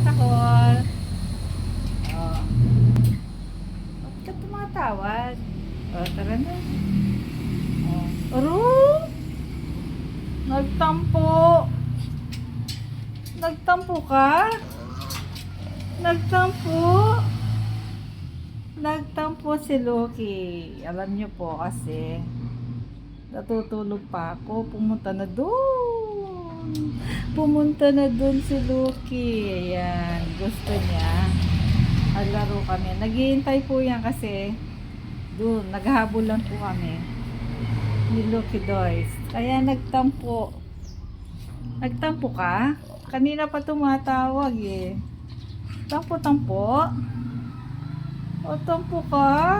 tumatakol. Oh. Ba't ka tumatawag? Oh, tara na. Oh. Aro! Nagtampo. Nagtampo ka? Nagtampo? Nagtampo si Loki. Alam niyo po kasi natutulog pa ako. Pumunta na doon. Pumunta na doon si Loki. Ayan. Gusto niya. Naglaro kami. Naghihintay po yan kasi doon. Naghahabulan po kami ni Loki Doys. Kaya nagtampo. Nagtampo ka? Kanina pa tumatawag eh. Tampo-tampo? O tampo ka?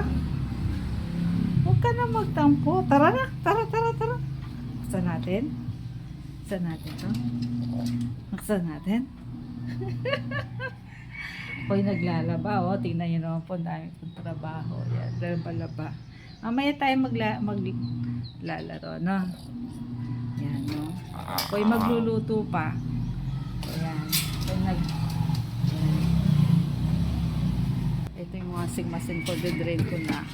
Huwag ka na magtampo. Tara na. Tara. Buksan natin. Buksan natin to. Buksan natin. Ako'y naglalaba. O, tingnan nyo naman po. Dami kong trabaho. Yan. Lalaba. Mamaya tayo maglalaro, no? Yan, no? Ako'y magluluto pa. Ayan. Ayan. Ito yung washing ko. Didrain ko na.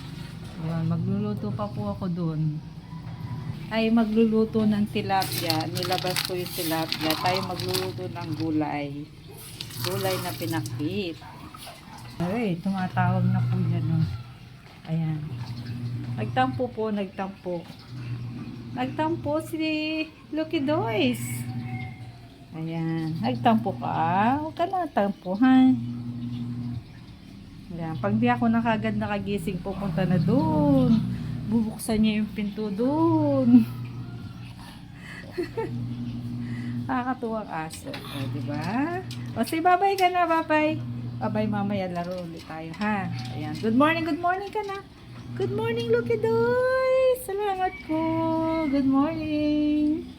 Ayan. Magluluto pa po ako dun. Ay magluluto ng tilapia. Nilabas ko yung tilapia. Tayo magluluto ng gulay. Gulay na pinakit. Ay, tumatawag na po yan, no? Ayan. Nagtampo po, nagtampo. Nagtampo si Loki Doys. Ayan. Nagtampo ka. Huwag ka na tampuhan. Ayan. Pag di ako nakagad nakagising, pupunta na doon. Bubuksan niya yung pinto doon. Nakakatuwang aso. O, diba? O, say bye-bye ka na, bye-bye. Bye-bye, mamaya laro ulit tayo, ha? Ayan. Good morning ka na. Good morning, Loki Doy! Salamat po! Good morning!